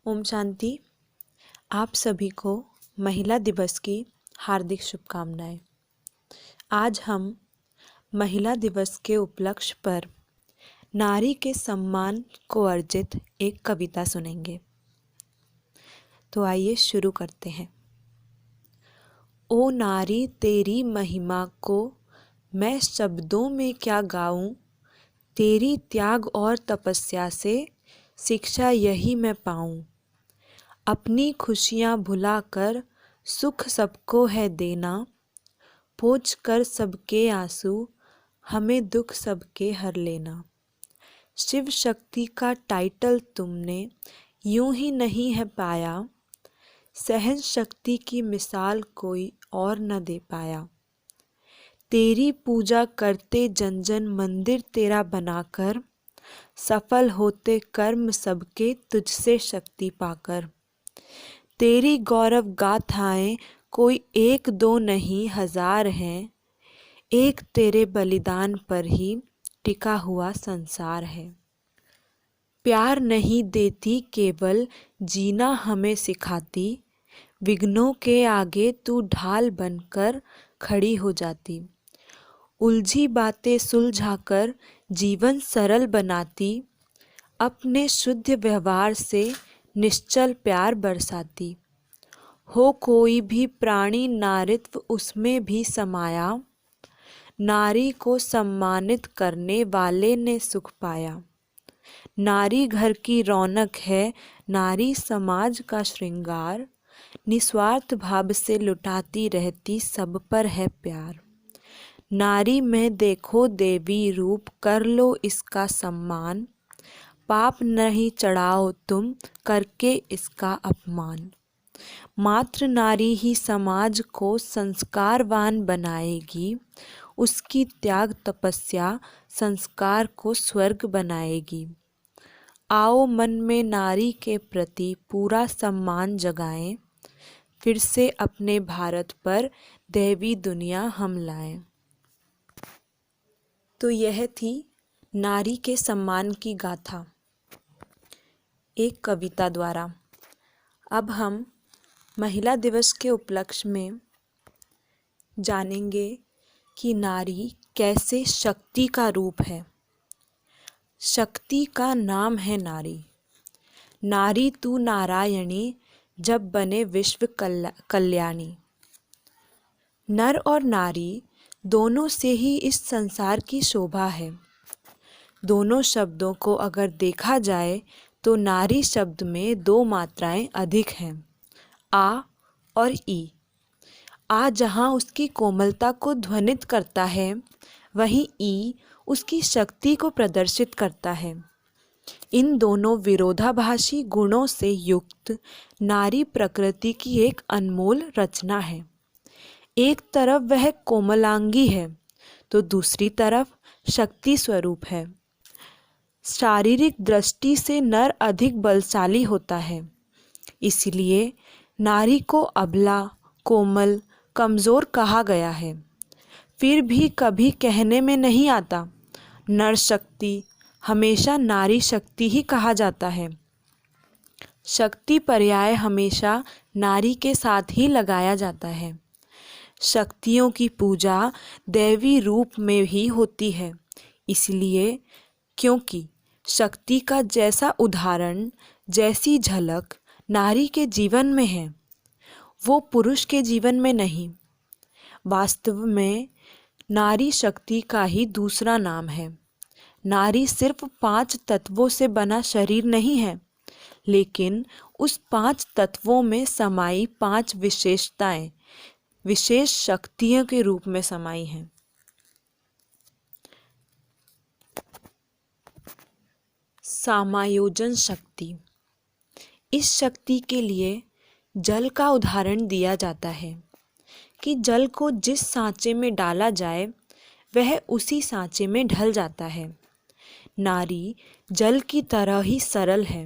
ओम शांति। आप सभी को महिला दिवस की हार्दिक शुभकामनाएं। आज हम महिला दिवस के उपलक्ष्य पर नारी के सम्मान को अर्जित एक कविता सुनेंगे। तो आइए शुरू करते हैं। ओ नारी तेरी महिमा को मैं शब्दों में क्या गाऊं, तेरी त्याग और तपस्या से शिक्षा यही मैं पाऊं। अपनी खुशियाँ भुलाकर सुख सबको है देना, पोंछ कर सबके आंसू हमें दुख सबके हर लेना। शिव शक्ति का टाइटल तुमने यूं ही नहीं है पाया, सहन शक्ति की मिसाल कोई और न दे पाया। तेरी पूजा करते जन जन मंदिर तेरा बनाकर, सफल होते कर्म सबके तुझसे शक्ति पाकर। तेरी गौरव गाथाएं कोई एक दो नहीं हजार हैं, एक तेरे बलिदान पर ही टिका हुआ संसार है। प्यार नहीं देती केवल जीना हमें सिखाती, विघ्नों के आगे तू ढाल बनकर खड़ी हो जाती। उलझी बातें सुलझाकर जीवन सरल बनाती, अपने शुद्ध व्यवहार से निश्चल प्यार बरसाती। हो कोई भी प्राणी नारित्व उसमें भी समाया, नारी को सम्मानित करने वाले ने सुख पाया। नारी घर की रौनक है, नारी समाज का श्रृंगार, निस्वार्थ भाव से लुटाती रहती सब पर है प्यार। नारी में देखो देवी रूप, कर लो इसका सम्मान, पाप नहीं चढ़ाओ तुम करके इसका अपमान। मात्र नारी ही समाज को संस्कारवान बनाएगी, उसकी त्याग तपस्या संस्कार को स्वर्ग बनाएगी। आओ मन में नारी के प्रति पूरा सम्मान जगाएं, फिर से अपने भारत पर दैवी दुनिया हम लाएं। तो यह थी नारी के सम्मान की गाथा एक कविता द्वारा। अब हम महिला दिवस के उपलक्ष्य में जानेंगे कि नारी कैसे शक्ति का रूप है। शक्ति का नाम है नारी। नारी तू नारायणी, जब बने विश्व कल्याणी। नर और नारी दोनों से ही इस संसार की शोभा है। दोनों शब्दों को अगर देखा जाए तो नारी शब्द में दो मात्राएं अधिक हैं, आ और ई। आ जहाँ उसकी कोमलता को ध्वनित करता है, वहीं ई उसकी शक्ति को प्रदर्शित करता है। इन दोनों विरोधाभासी गुणों से युक्त नारी प्रकृति की एक अनमोल रचना है। एक तरफ वह कोमलांगी है तो दूसरी तरफ शक्ति स्वरूप है। शारीरिक दृष्टि से नर अधिक बलशाली होता है, इसलिए नारी को अबला, कोमल, कमज़ोर कहा गया है। फिर भी कभी कहने में नहीं आता नर शक्ति, हमेशा नारी शक्ति ही कहा जाता है। शक्ति पर्याय हमेशा नारी के साथ ही लगाया जाता है। शक्तियों की पूजा दैवी रूप में ही होती है, इसलिए क्योंकि शक्ति का जैसा उदाहरण, जैसी झलक नारी के जीवन में है, वो पुरुष के जीवन में नहीं। वास्तव में नारी शक्ति का ही दूसरा नाम है। नारी सिर्फ 5 तत्वों से बना शरीर नहीं है, लेकिन उस 5 तत्वों में समाई 5 विशेषताएं विशेष शक्तियों के रूप में समाई हैं। समायोजन शक्ति। इस शक्ति के लिए जल का उदाहरण दिया जाता है कि जल को जिस सांचे में डाला जाए वह उसी सांचे में ढल जाता है। नारी जल की तरह ही सरल है।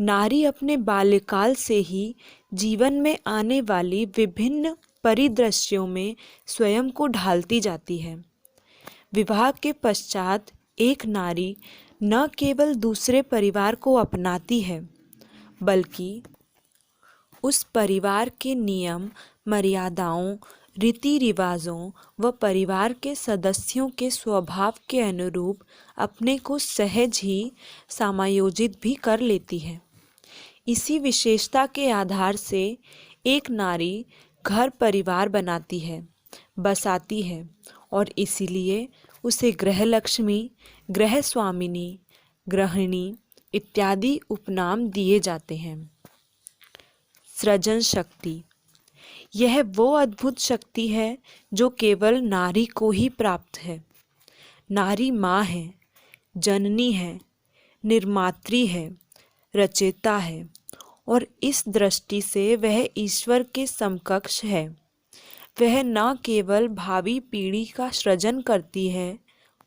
नारी अपने बाल्यकाल से ही जीवन में आने वाली विभिन्न परिदृश्यों में स्वयं को ढालती जाती है। विवाह के पश्चात एक नारी न केवल दूसरे परिवार को अपनाती है, बल्कि उस परिवार के नियम, मर्यादाओं, रीति रिवाजों व परिवार के सदस्यों के स्वभाव के अनुरूप अपने को सहज ही समायोजित भी कर लेती है। इसी विशेषता के आधार से एक नारी घर परिवार बनाती है, बसाती है और इसीलिए उसे गृहलक्ष्मी, गृह स्वामिनी, गृहिणी इत्यादि उपनाम दिए जाते हैं। सृजन शक्ति, यह वो अद्भुत शक्ति है जो केवल नारी को ही प्राप्त है। नारी माँ है, जननी है, निर्मात्री है, रचयिता है और इस दृष्टि से वह ईश्वर के समकक्ष है। वह न केवल भावी पीढ़ी का सृजन करती है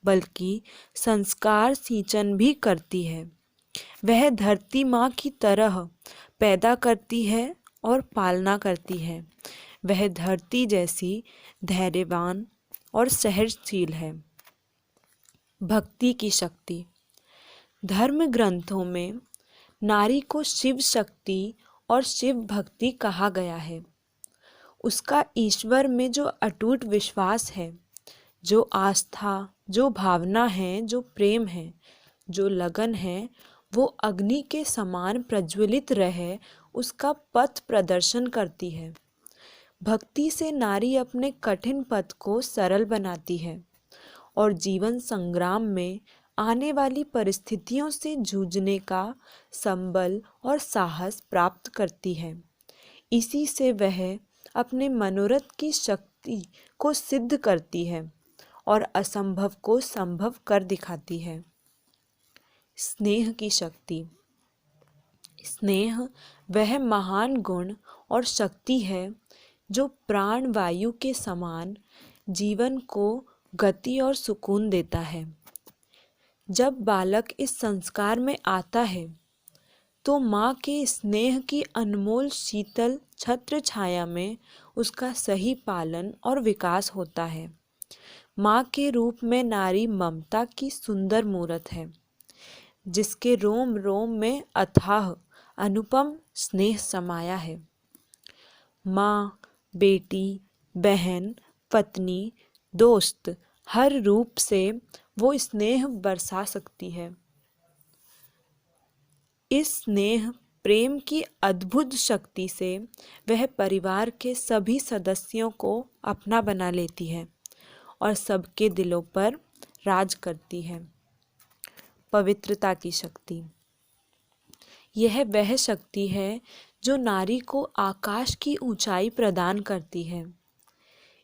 बल्कि संस्कार सिंचन भी करती है। वह धरती माँ की तरह पैदा करती है और पालना करती है। वह धरती जैसी धैर्यवान और सहनशील है। भक्ति की शक्ति, धर्म ग्रंथों में नारी को शिव शक्ति और शिव भक्ति कहा गया है। उसका ईश्वर में जो अटूट विश्वास है, जो आस्था, जो भावना है, जो प्रेम है, जो लगन है, वो अग्नि के समान प्रज्वलित रहे उसका पथ प्रदर्शन करती है। भक्ति से नारी अपने कठिन पथ को सरल बनाती है और जीवन संग्राम में आने वाली परिस्थितियों से जूझने का संबल और साहस प्राप्त करती है। इसी से वह अपने मनोरथ की शक्ति को सिद्ध करती है और असंभव को संभव कर दिखाती है। स्नेह की शक्ति, स्नेह वह महान गुण और शक्ति है जो प्राण वायु के समान जीवन को गति और सुकून देता है। जब बालक इस संस्कार में आता है तो माँ के स्नेह की अनमोल शीतल छत्र छाया में उसका सही पालन और विकास होता है। माँ के रूप में नारी ममता की सुंदर मूरत है, जिसके रोम रोम में अथाह अनुपम स्नेह समाया है। माँ, बेटी, बहन, पत्नी, दोस्त, हर रूप से वो स्नेह बरसा सकती है। इस स्नेह प्रेम की अद्भुत शक्ति से वह परिवार के सभी सदस्यों को अपना बना लेती है और सबके दिलों पर राज करती है। पवित्रता की शक्ति, यह वह शक्ति है जो नारी को आकाश की ऊंचाई प्रदान करती है।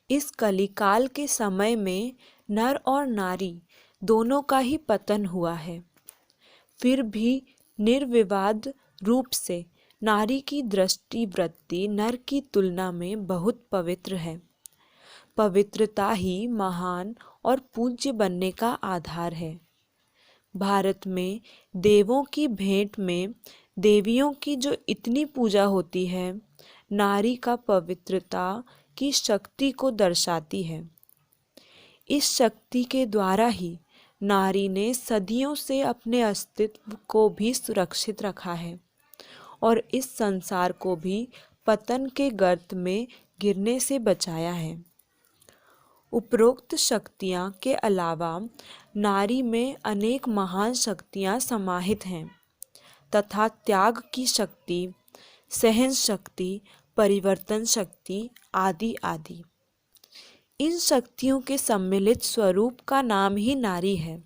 इस कलिकाल के समय में नर और नारी दोनों का ही पतन हुआ है, फिर भी निर्विवाद रूप से नारी की दृष्टि वृत्ति नर की तुलना में बहुत पवित्र है। पवित्रता ही महान और पूज्य बनने का आधार है। भारत में देवों की भेंट में देवियों की जो इतनी पूजा होती है, नारी का पवित्रता की शक्ति को दर्शाती है। इस शक्ति के द्वारा ही नारी ने सदियों से अपने अस्तित्व को भी सुरक्षित रखा है और इस संसार को भी पतन के गर्त में गिरने से बचाया है। उपरोक्त शक्तियाँ के अलावा नारी में अनेक महान शक्तियाँ समाहित हैं तथा त्याग की शक्ति, सहन शक्ति, परिवर्तन शक्ति आदि आदि। इन शक्तियों के सम्मिलित स्वरूप का नाम ही नारी है।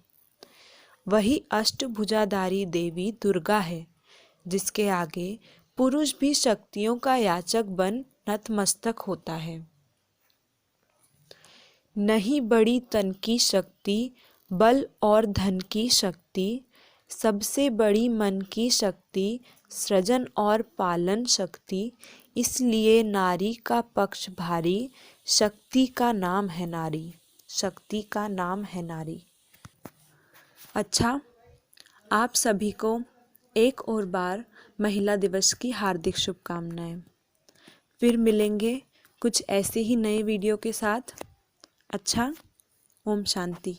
वही अष्टभुजाधारी देवी दुर्गा है, जिसके आगे पुरुष भी शक्तियों का याचक बन नतमस्तक होता है। नहीं बड़ी तन की शक्ति, बल और धन की शक्ति, सबसे बड़ी मन की शक्ति, सृजन और पालन शक्ति, इसलिए नारी का पक्ष भारी, शक्ति का नाम है नारी, शक्ति का नाम है नारी। अच्छा, आप सभी को एक और बार महिला दिवस की हार्दिक शुभकामनाएं। फिर मिलेंगे कुछ ऐसे ही नए वीडियो के साथ। अच्छा, ओम शांति।